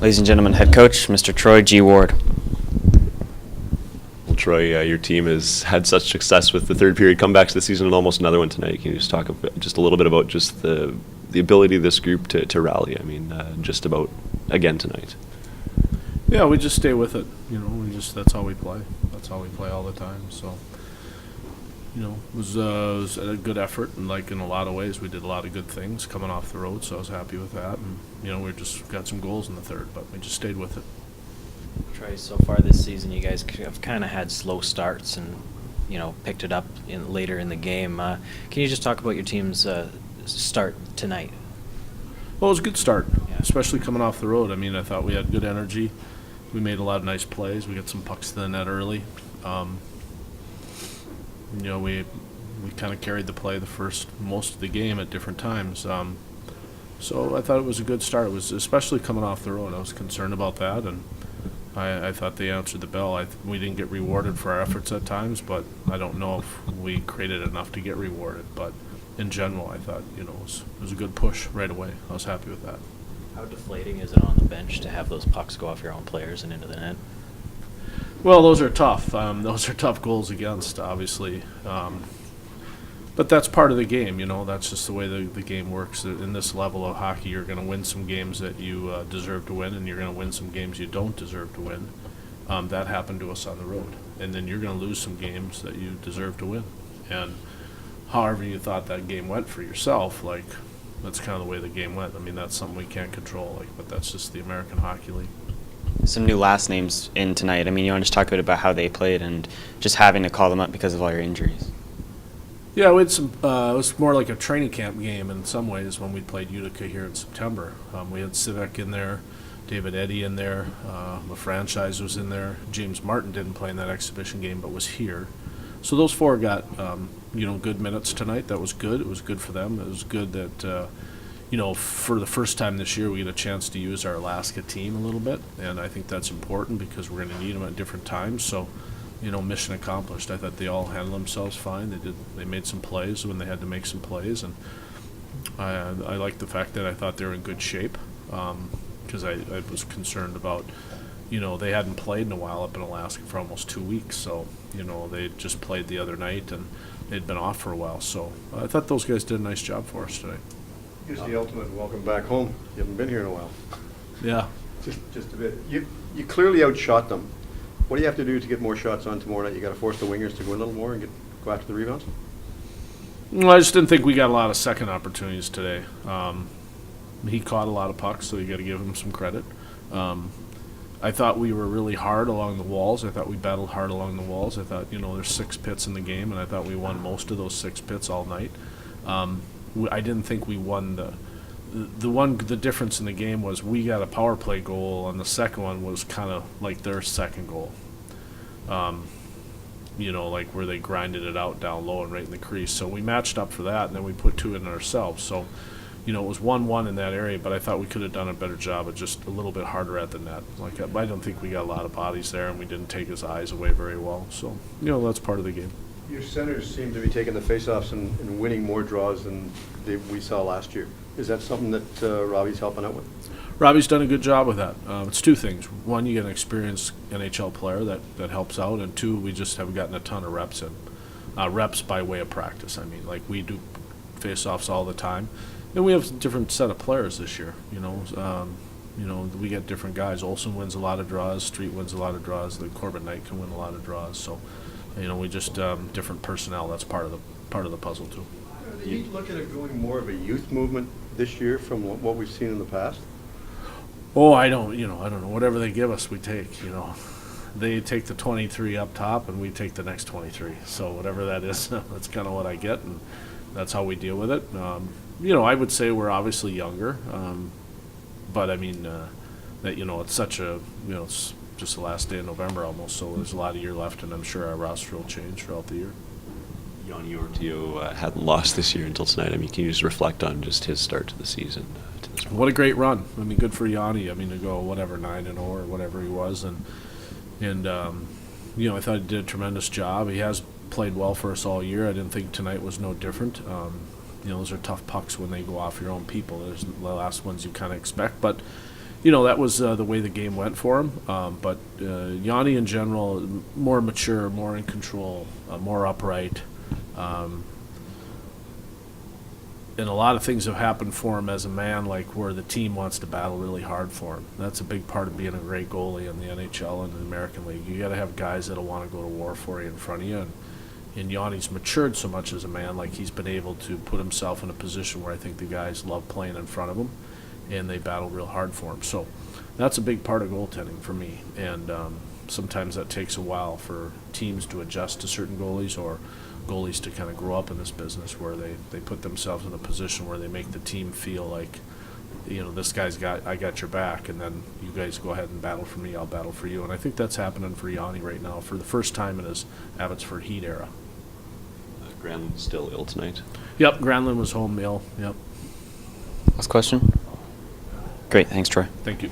Ladies and gentlemen, head coach, Mr. Troy G. Ward. Well, Troy, your team has had such success with the third period comebacks this season and almost another one tonight. Can you just talk just a little bit about just the ability of this group to rally? I mean, just about again tonight. Yeah, we just stay with it. That's how we play. That's how we play all the time. So, it was a good effort, and like in a lot of ways, we did a lot of good things coming off the road. So I was happy with that, and we just got some goals in the third, but we just stayed with it. Troy, so far this season, you guys have kind of had slow starts and picked it up later in the game. Can you just talk about your team's start tonight? Well, it was a good start, Yeah. especially coming off the road. I mean, I thought we had good energy. We made a lot of nice plays. We got some pucks to the net early. We kind of carried the play most of the game at different times. So I thought it was a good start. It was especially coming off the road. I was concerned about that, and I thought they answered the bell. We didn't get rewarded for our efforts at times, but I don't know if we created enough to get rewarded. But in general, I thought it was a good push right away. I was happy with that. How deflating is it on the bench to have those pucks go off your own players and into the net? Well, those are tough. Those are tough goals against, obviously. But that's part of the game, That's just the way the game works. In this level of hockey, you're going to win some games that you deserve to win, and you're going to win some games you don't deserve to win. That happened to us on the road. And then you're going to lose some games that you deserve to win. And however you thought that game went for yourself, that's kind of the way the game went. I mean, that's something we can't control, but that's just the American Hockey League. Some new last names in tonight. I mean, you want to just talk a bit about how they played and just having to call them up because of all your injuries. Yeah, we had some. It was more like a training camp game in some ways when we played Utica here in September. We had Civic in there, David Eddy in there, the franchise was in there. James Martin didn't play in that exhibition game but was here. So those four got good minutes tonight. That was good. It was good for them. It was good that for the first time this year we get a chance to use our Alaska team a little bit, and I think that's important because we're going to need them at different times. So, mission accomplished. I thought they all handled themselves fine. They made some plays when they had to make some plays, and I like the fact that I thought they were in good shape because I was concerned about they hadn't played in a while up in Alaska for almost 2 weeks. So they just played the other night and they'd been off for a while. So I thought those guys did a nice job for us today. Here's the ultimate welcome back home. You haven't been here in a while. Yeah. Just a bit. You clearly outshot them. What do you have to do to get more shots on tomorrow night? You got to force the wingers to go in a little more and go after the rebounds? Well, I just didn't think we got a lot of second opportunities today. He caught a lot of pucks, so you got to give him some credit. I thought we were really hard along the walls. I thought we battled hard along the walls. I thought, there's 6 pits in the game, and I thought we won most of those 6 pits all night. I didn't think we won the difference in the game was we got a power play goal, and the second one was kind of like their second goal. Where they grinded it out down low and right in the crease. So we matched up for that, and then we put 2 in ourselves. So, it was 1-1 in that area, but I thought we could have done a better job of just a little bit harder at the net. I don't think we got a lot of bodies there, and we didn't take his eyes away very well. So, that's part of the game. Your centers seem to be taking the faceoffs and winning more draws than we saw last year. Is that something that Robbie's helping out with? Robbie's done a good job with that. It's 2 things. One, you get an experienced NHL player that helps out, and 2, we just have gotten a ton of reps in. Reps by way of practice. I mean, we do face-offs all the time, and we have a different set of players this year. We get different guys. Olsen wins a lot of draws. Street wins a lot of draws. The Corbett Knight can win a lot of draws. So, we just different personnel. That's part of the puzzle too. Are the Heat looking at going more of a youth movement this year from what we've seen in the past? Oh, I don't know. Whatever they give us, we take. They take the 23 up top, and we take the next 23. So whatever that is, that's kind of what I get, and that's how we deal with it. I would say we're obviously younger, but I mean that it's such a it's just the last day of November almost, so there's a lot of year left, and I'm sure our roster will change throughout the year. Yanni Ortio hadn't lost this year until tonight. I mean, can you just reflect on just his start to the season to this point? What a great run. I mean, good for Yanni. I mean, to go 9-0 or whatever he was, and I thought he did a tremendous job. He has played well for us all year. I didn't think tonight was no different. Those are tough pucks when they go off your own people. There's the last ones you kind of expect, but that was the way the game went for him. But Yanni in general, more mature, more in control, more upright. And a lot of things have happened for him as a man, like where the team wants to battle really hard for him. That's a big part of being a great goalie in the NHL and the American League. You got to have guys that'll want to go to war for you in front of you. And Yanni's matured so much as a man, like he's been able to put himself in a position where I think the guys love playing in front of him, and they battle real hard for him. So that's a big part of goaltending for me. And sometimes that takes a while for teams to adjust to certain goalies, or goalies to kind of grow up in this business where they put themselves in a position where they make the team feel like, this guy's I got your back, and then you guys go ahead and battle for me, I'll battle for you. And I think that's happening for Yanni right now for the first time in his Abbotsford Heat era. Granlund's still ill tonight. Yep, Granlund was home ill. Yep. Last question? Great, thanks, Troy. Thank you.